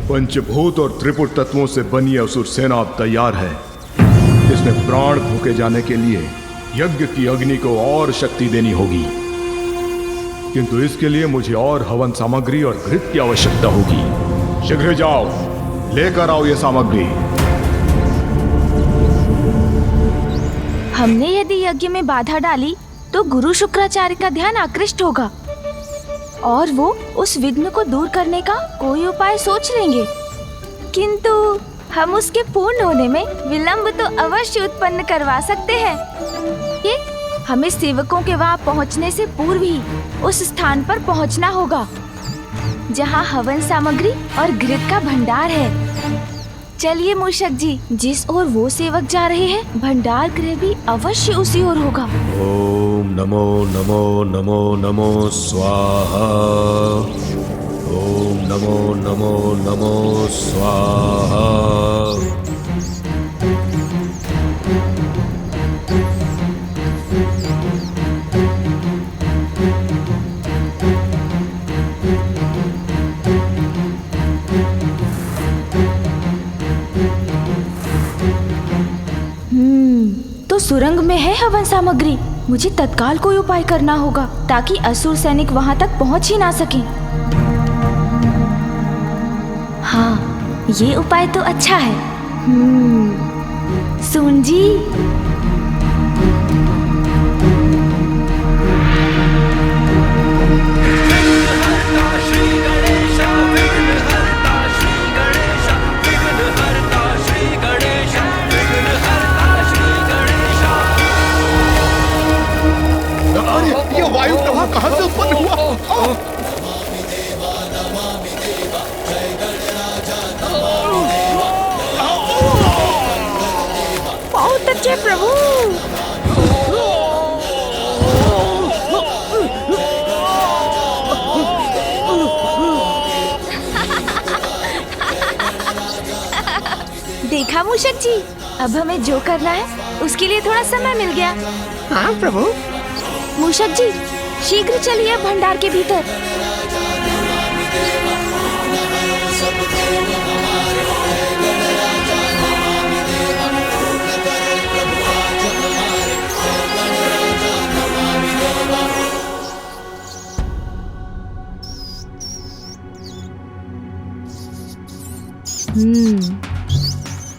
पंचभूत और त्रिपुट तत्वों से बनी असुर सेना अब तैयार है। इसमें प्राण फूके जाने के लिए यज्ञ की अग्नि को और शक्ति देनी होगी, किंतु इसके लिए मुझे और हवन सामग्री और घृत की आवश्यकता होगी। शीघ्र जाओ, लेकर आओ ये सामग्री। हमने यदि यज्ञ में बाधा डाली तो गुरु शुक्राचार्य का ध्यान आकृष्ट होगा और वो उस विघ्न को दूर करने का कोई उपाय सोच लेंगे, किंतु हम उसके पूर्ण होने में विलंब तो अवश्य उत्पन्न करवा सकते हैं। ये हमें सेवकों के वहाँ पहुँचने से पूर्व ही उस स्थान पर पहुँचना होगा जहाँ हवन सामग्री और घृत का भंडार है। चलिए मूषक जी, जिस ओर वो सेवक जा रहे हैं भंडार गृह भी अवश्य उसी ओर होगा। ओम नमो नमो नमो नमो स्वाहा। ओम नमो नमो नमो स्वाहा। तो सुरंग में है हवन सामग्री। मुझे तत्काल कोई उपाय करना होगा ताकि असुर सैनिक वहां तक पहुंच ही ना सके। हाँ, ये उपाय तो अच्छा है। सुन जी, वायु प्रवाह कहां से उत्पन्न हुआ? बहुत अच्छे प्रभु। देखा मूषक जी, अब हमें जो करना है उसके लिए थोड़ा समय मिल गया। हाँ प्रभु। मूषक जी, शीघ्र चलिए भंडार के भीतर।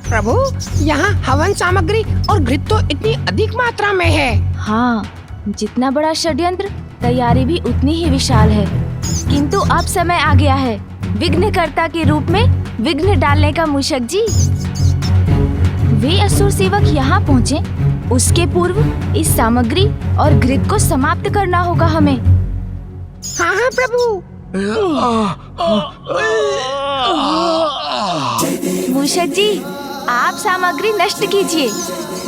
प्रभु, यहाँ हवन सामग्री और घृत तो इतनी अधिक मात्रा में है। हाँ, जितना बड़ा षड्यंत्र तैयारी भी उतनी ही विशाल है, किंतु अब समय आ गया है विघ्नकर्ता के रूप में विघ्न डालने का। मूषक जी, वे असुर सेवक यहाँ पहुँचे उसके पूर्व इस सामग्री और घृत को समाप्त करना होगा हमें। हाँ हाँ प्रभु। मूषक जी, आप सामग्री नष्ट कीजिए,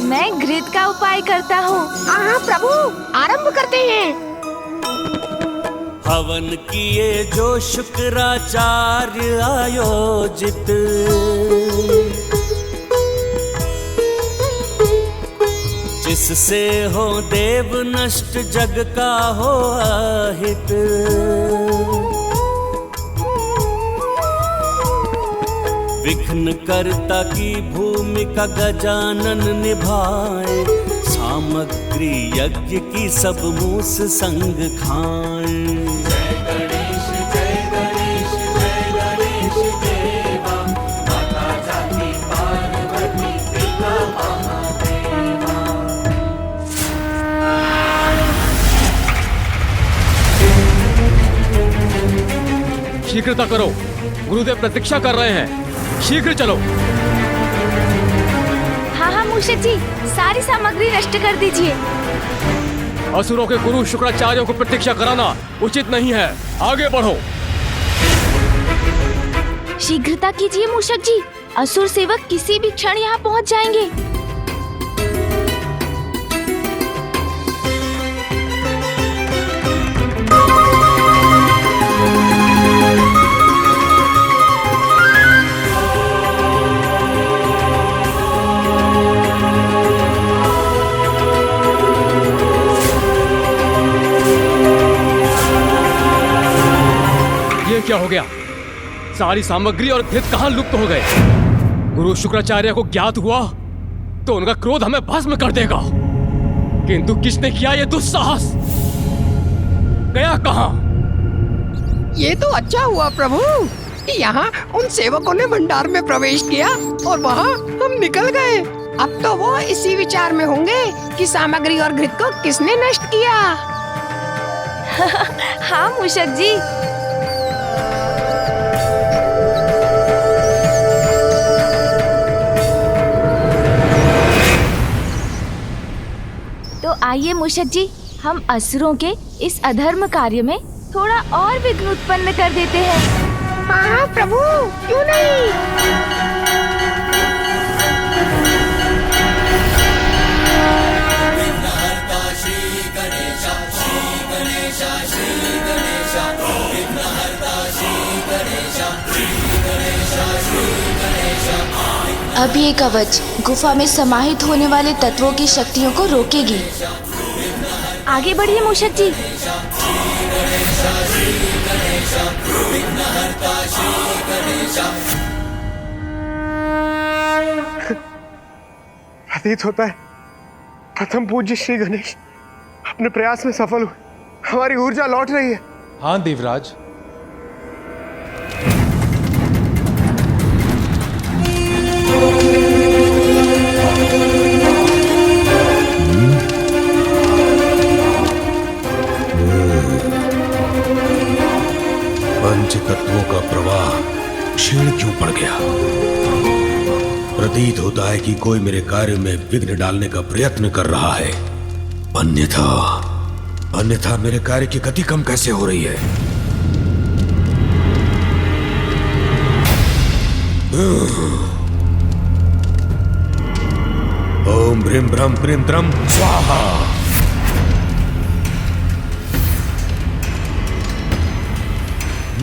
मैं घृत का उपाय करता हूँ। हाँ प्रभु, आरंभ करते हैं। हवन किए जो शुक्राचार्य आयोजित, जिससे हो देव नष्ट जग का हो अहित। विघ्न कर्ता की भूमिका गजानन निभाए, सामग्री यज्ञ की सब मूस संग खाए। जय गणेश जय गणेश जय गणेश देवा, माता जाति पार्वती पिता महादेवा। शीघ्रता करो, गुरुदेव प्रतीक्षा कर रहे हैं, शीघ्र चलो। हाँ हाँ मूषक जी, सारी सामग्री नष्ट कर दीजिए। असुरों के गुरु शुक्राचार्यों को प्रतीक्षा कराना उचित नहीं है, आगे बढ़ो। शीघ्रता कीजिए मूषक जी, असुर सेवक किसी भी क्षण यहाँ पहुँच जाएंगे। क्या हो गया? सारी सामग्री और घृत कहां लुप्त हो गए। गुरु शुक्राचार्य को ज्ञात हुआ तो उनका क्रोध हमें भस्म कर देगा, किंतु किसने किया ये दुस्साहस? गया कहां? ये तो अच्छा हुआ प्रभु कि यहाँ उन सेवकों ने भंडार में प्रवेश किया और वहाँ हम निकल गए। अब तो वो इसी विचार में होंगे कि सामग्री और घृत को किसने नष्ट किया। हाँ मूषक जी। तो आइए मूषक जी, हम असुरों के इस अधर्म कार्य में थोड़ा और विघ्न उत्पन्न कर देते हैं। हाँ प्रभु, क्यों नहीं। अब ये कवच गुफा में समाहित होने वाले तत्वों की शक्तियों को रोकेगी। आगे बढ़िए मूषक जी। प्रतीत होता है प्रथम पूज्य श्री गणेश अपने प्रयास में सफल हुए। हमारी ऊर्जा लौट रही है। हाँ देवराज, पंच तत्वों का प्रवाह क्षीण क्यों पड़ गया? प्रतीत होता है कि कोई मेरे कार्य में विघ्न डालने का प्रयत्न कर रहा है। अन्यथा मेरे कार्य की गति कम कैसे हो रही है? ओम ब्रीम ब्रह्म प्रीम द्रम स्वाहा।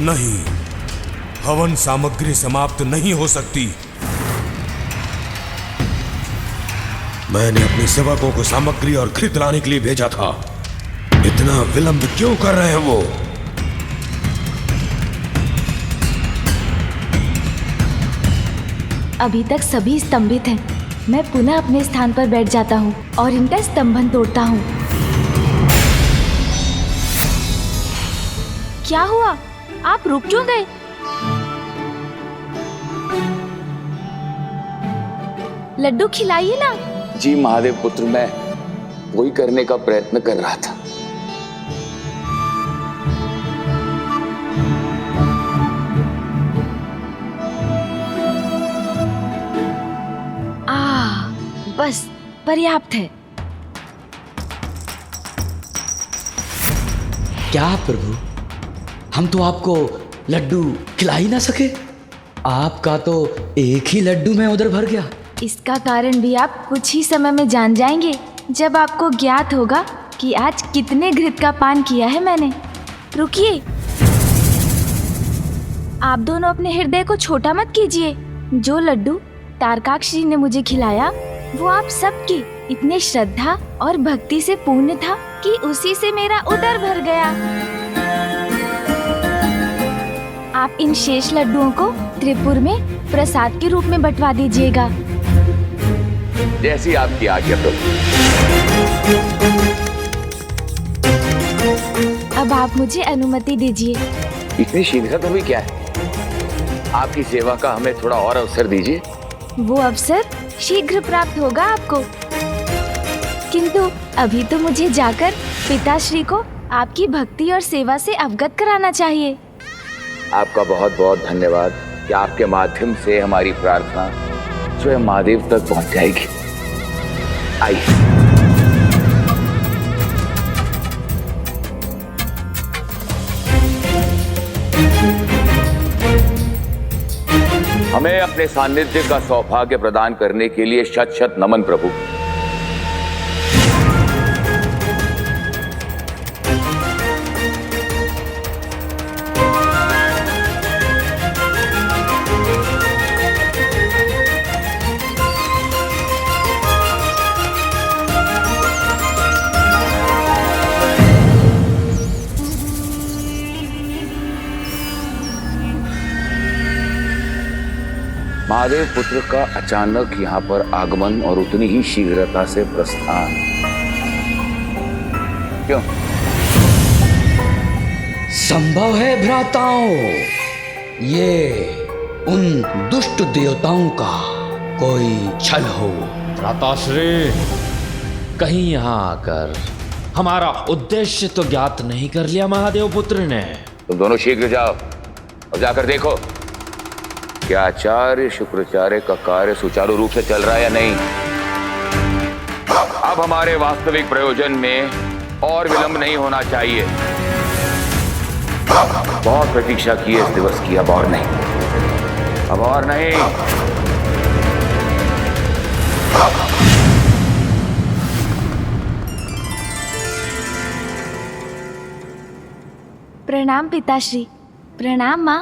नहीं, हवन सामग्री समाप्त नहीं हो सकती। मैंने अपने सेवकों को सामग्री और घृत लाने के लिए भेजा था। इतना विलंब क्यों कर रहे हैं वो? अभी तक सभी स्तंभित हैं। मैं पुनः अपने स्थान पर बैठ जाता हूँ और इनका स्तंभन तोड़ता हूँ। क्या हुआ? आप रुक क्यों गए? लड्डू खिलाइए ना। जी महादेव पुत्र, मैं वही करने का प्रयत्न कर रहा था। बस पर्याप्त है। क्या प्रभु, हम तो आपको लड्डू खिला ही ना सके। आपका तो एक ही लड्डू में उधर भर गया। इसका कारण भी आप कुछ ही समय में जान जाएंगे, जब आपको ज्ञात होगा कि आज कितने घृत का पान किया है मैंने। रुकिए, आप दोनों अपने हृदय को छोटा मत कीजिए। जो लड्डू तारकाक्ष जी ने मुझे खिलाया वो आप सबकी इतने श्रद्धा और भक्ति से पूर्ण था कि उसी से मेरा उदर भर गया। आप इन शेष लड्डुओं को त्रिपुर में प्रसाद के रूप में बंटवा दीजिएगा। जैसी आपकी आज्ञा प्रभु। अब आप मुझे अनुमति दीजिए। इतनी शीघ्रता भी क्या है? आपकी सेवा का हमें थोड़ा और अवसर दीजिए। वो अवसर शीघ्र प्राप्त होगा आपको, किंतु अभी तो मुझे जाकर पिताश्री को आपकी भक्ति और सेवा से अवगत कराना चाहिए। आपका बहुत बहुत धन्यवाद कि आपके माध्यम से हमारी प्रार्थना स्वयं महादेव तक पहुंच जाएगी। आइए। हमें अपने सानिध्य का सौभाग्य प्रदान करने के लिए शत शत नमन प्रभु। महादेव पुत्र का अचानक यहाँ पर आगमन और उतनी ही शीघ्रता से प्रस्थान क्यों? संभव है भ्राताओं, ये उन दुष्ट देवताओं का कोई छल हो। भ्राताश्री, कहीं यहाँ आकर हमारा उद्देश्य तो ज्ञात नहीं कर लिया महादेव पुत्र ने? तुम दोनों शीघ्र जाओ और जाकर देखो क्या आचार्य शुक्राचार्य का कार्य सुचारू रूप से चल रहा है या नहीं। अब हमारे वास्तविक प्रयोजन में और विलंब नहीं होना चाहिए। बहुत प्रतीक्षा की है इस दिवस की, अब और नहीं, अब और नहीं। प्रणाम पिताश्री। प्रणाम माँ।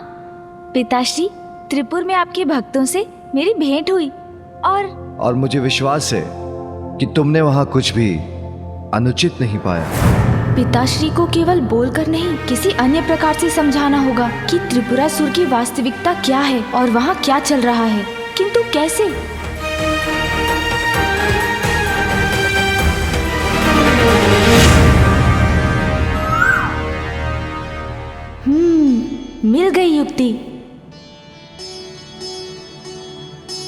पिताश्री, त्रिपुर में आपके भक्तों से मेरी भेंट हुई और मुझे विश्वास है कि तुमने वहां कुछ भी अनुचित नहीं पाया। पिताश्री को केवल बोलकर नहीं, किसी अन्य प्रकार से समझाना होगा कि त्रिपुरासुर की वास्तविकता क्या है और वहाँ क्या चल रहा है। किंतु कैसे? मिल गई युक्ति।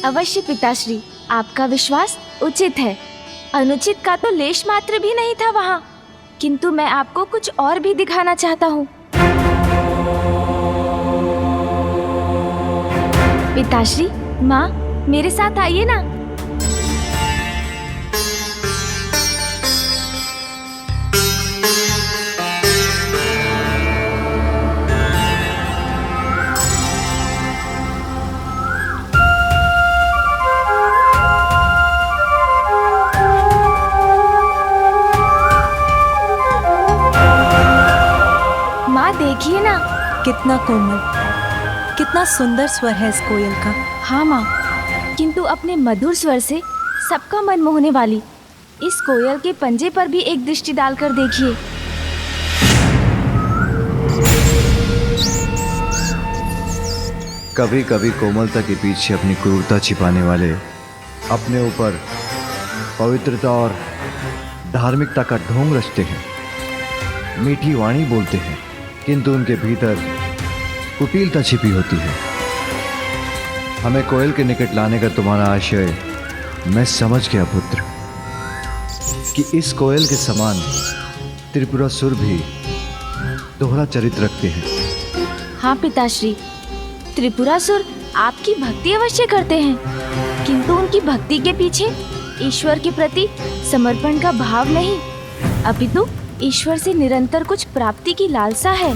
अवश्य पिताश्री, आपका विश्वास उचित है। अनुचित का तो लेश मात्र भी नहीं था वहाँ। किंतु मैं आपको कुछ और भी दिखाना चाहता हूँ। पिताश्री, माँ, मेरे साथ आइए ना। देखिए ना, कितना कोमल, कितना सुंदर स्वर है इस कोयल का। हाँ माँ, किंतु अपने मधुर स्वर से सबका मन मोहने वाली इस कोयल के पंजे पर भी एक दृष्टि डालकर देखिए। कभी कभी कोमलता के पीछे अपनी क्रूरता छिपाने वाले अपने ऊपर पवित्रता और धार्मिकता का ढोंग रचते हैं, मीठी वाणी बोलते हैं, किंतु उनके भीतर कुटिलता छिपी होती है। हमें कोयल के निकट लाने का तुम्हारा आशय मैं समझ गया पुत्र, कि इस कोयल के समान त्रिपुरासुर भी दोहरा चरित्र रखते हैं। हाँ पिताश्री, त्रिपुरासुर आपकी भक्ति अवश्य करते हैं, किंतु उनकी भक्ति के पीछे ईश्वर के प्रति समर्पण का भाव नहीं, अपितु ईश्वर से निरंतर कुछ प्राप्ति की लालसा है।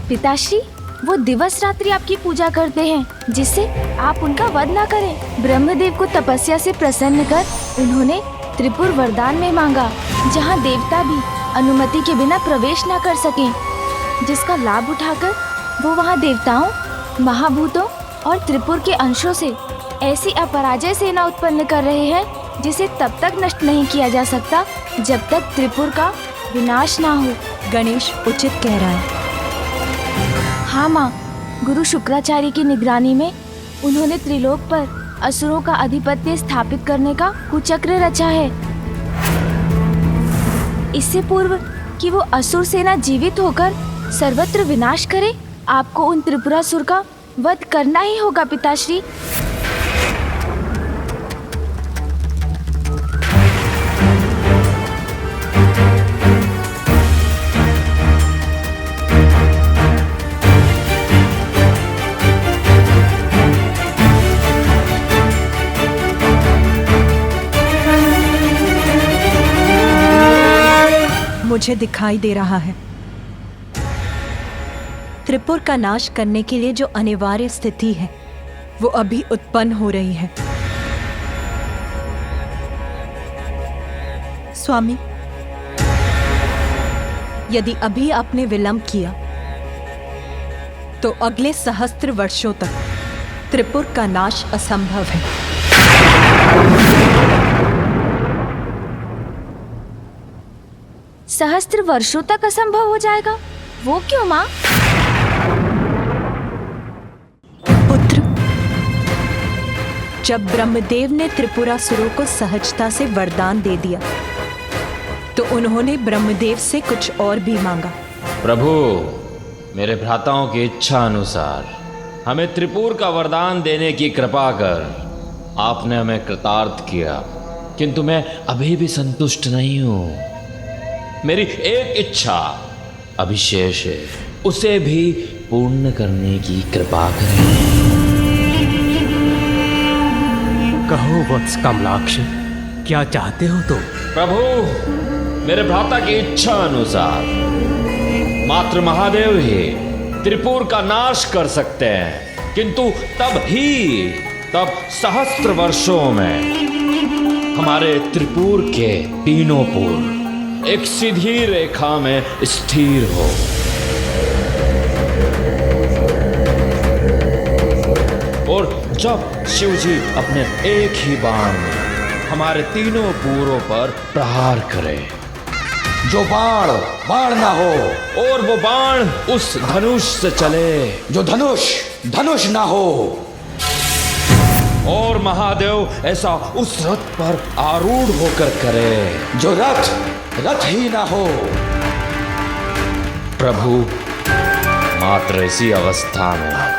पिताश्री, वो दिवस रात्रि आपकी पूजा करते हैं जिससे आप उनका वध ना करें। ब्रह्मदेव को तपस्या से प्रसन्न कर उन्होंने त्रिपुर वरदान में मांगा, जहाँ देवता भी अनुमति के बिना प्रवेश ना कर सकें, जिसका लाभ उठाकर वो वहाँ देवताओं, महाभूतों और त्रिपुर के अंशों से ऐसी अपराजय सेना उत्पन्न कर रहे हैं जिसे तब तक नष्ट नहीं किया जा सकता जब तक त्रिपुर का विनाश ना हो। गणेश उचित कह रहा है। हाँ माँ, गुरु शुक्राचार्य की निगरानी में उन्होंने त्रिलोक पर असुरों का आधिपत्य स्थापित करने का कुचक्र रचा है। इससे पूर्व कि वो असुर सेना जीवित होकर सर्वत्र विनाश करे, आपको उन त्रिपुरासुर का वध करना ही होगा पिताश्री। मुझे दिखाई दे रहा है त्रिपुर का नाश करने के लिए जो अनिवार्य स्थिति है वो अभी उत्पन्न हो रही है। स्वामी, यदि अभी आपने विलंब किया तो अगले सहस्त्र वर्षों तक त्रिपुर का नाश असंभव है। सहस्त्र वर्षों तक असंभव हो जाएगा? वो क्यों माँ? पुत्र, जब ब्रह्मदेव ने त्रिपुरासुरों को सहजता से वरदान दे दिया तो उन्होंने ब्रह्मदेव से कुछ और भी मांगा। प्रभु, मेरे भ्राताओं की इच्छा अनुसार हमें त्रिपुर का वरदान देने की कृपा कर आपने हमें कृतार्थ किया, किंतु मैं अभी भी संतुष्ट नहीं हूं। मेरी एक इच्छा अभी शेष है, उसे भी पूर्ण करने की कृपा करें। कहो वत्स कमलाक्ष, क्या चाहते हो तुम? प्रभु, मेरे भ्राता की इच्छा अनुसार मात्र महादेव ही त्रिपुर का नाश कर सकते हैं, किंतु तब सहस्त्र वर्षों में हमारे त्रिपुर के तीनों पुर एक सीधी रेखा में स्थिर हो। और जब शिवजी अपने एक ही बाण में हमारे तीनों पूरों पर प्रहार करे, जो बाण ना हो, और वो बाण उस धनुष से चले जो धनुष ना हो, और महादेव ऐसा उस रथ पर आरूढ़ होकर करे जो रथ ही ना हो। प्रभु, मात्र इसी अवस्था में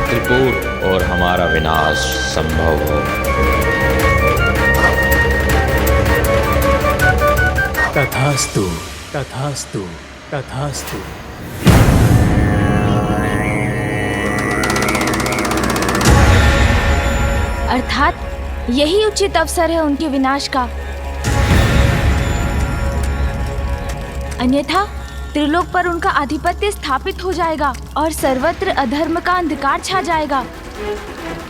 त्रिपुर और हमारा विनाश संभव हो। तथास्तु, तथास्तु, तथास्तु। अर्थात यही उचित अवसर है उनके विनाश का, अन्यथा त्रिलोक पर उनका आधिपत्य स्थापित हो जाएगा और सर्वत्र अधर्म का अंधकार छा जाएगा।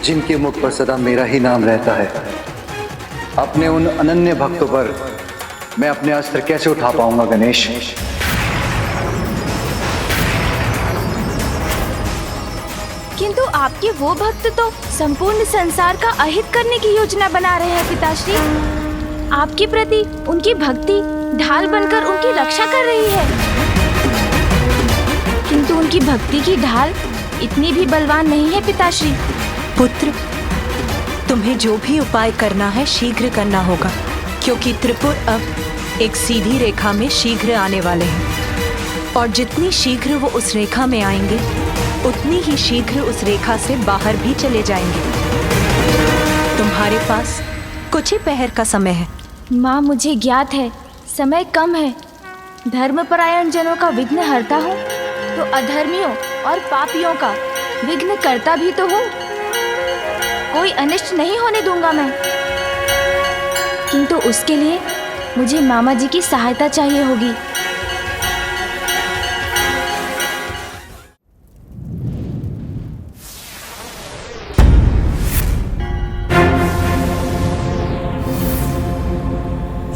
जिनके मुख पर सदा मेरा ही नाम रहता है, अपने उन अनन्य भक्तों पर मैं अपने अस्त्र कैसे उठा पाऊंगा गणेश? किंतु आपके वो भक्त तो संपूर्ण संसार का अहित करने की योजना बना रहे हैं पिताश्री। आपके प्रति उनकी भक्ति ढाल बनकर उनकी रक्षा कर रही है, किंतु उनकी भक्ति की ढाल इतनी भी बलवान नहीं है पिताश्री। पुत्र, तुम्हें जो भी उपाय करना है शीघ्र करना होगा, क्योंकि त्रिपुर अब एक सीधी रेखा में शीघ्र आने वाले हैं, और जितनी शीघ्र वो उस रेखा में आएंगे उतनी ही शीघ्र उस रेखा से बाहर भी चले जाएंगे। तुम्हारे पास कुछ ही पहर का समय है। माँ, मुझे ज्ञात है समय कम है। धर्मपरायण जनों का विघ्न हरता हूँ तो अधर्मियों और पापियों का विघ्न करता भी तो हूँ। कोई अनिष्ट नहीं होने दूंगा मैं, किंतु उसके लिए मुझे मामा जी की सहायता चाहिए होगी।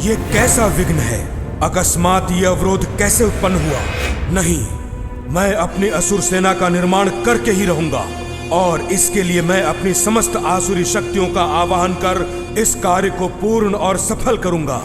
ये कैसा विघ्न है? अकस्मात ये अवरोध कैसे उत्पन्न हुआ? नहीं, मैं अपनी असुर सेना का निर्माण करके ही रहूंगा, और इसके लिए मैं अपनी समस्त आसुरी शक्तियों का आवाहन कर इस कार्य को पूर्ण और सफल करूंगा।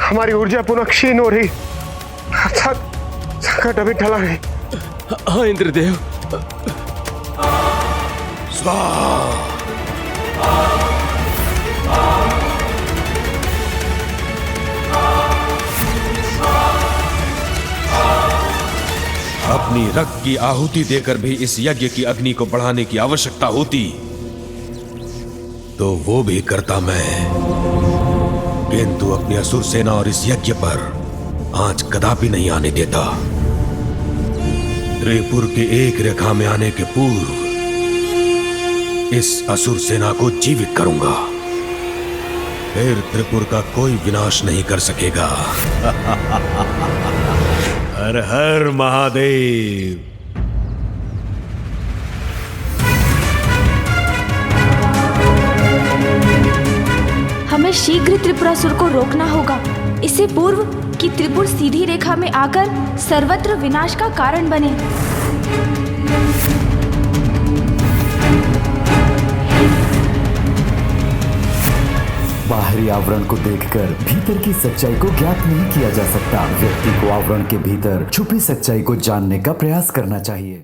हमारी ऊर्जा पुनः क्षीण हो रही, अर्थात संकट अभी टला नहीं। हाँ इंद्रदेव। अपनी रक्त की आहुति देकर भी इस यज्ञ की अग्नि को बढ़ाने की आवश्यकता होती तो वो भी करता मैं, किंतु अपनी असुर सेना और इस यज्ञ पर आंच कदापि नहीं आने देता। त्रिपुर के एक रेखा में आने के पूर्व इस असुर सेना को जीवित करूंगा। फिर त्रिपुर का कोई विनाश नहीं कर सकेगा। हर हर महादेव। हमें शीघ्र त्रिपुरासुर को रोकना होगा, इससे पूर्व कि त्रिपुर सीधी रेखा में आकर सर्वत्र विनाश का कारण बने। बाहरी आवरण को देखकर भीतर की सच्चाई को ज्ञात नहीं किया जा सकता। व्यक्ति को आवरण के भीतर छुपी सच्चाई को जानने का प्रयास करना चाहिए।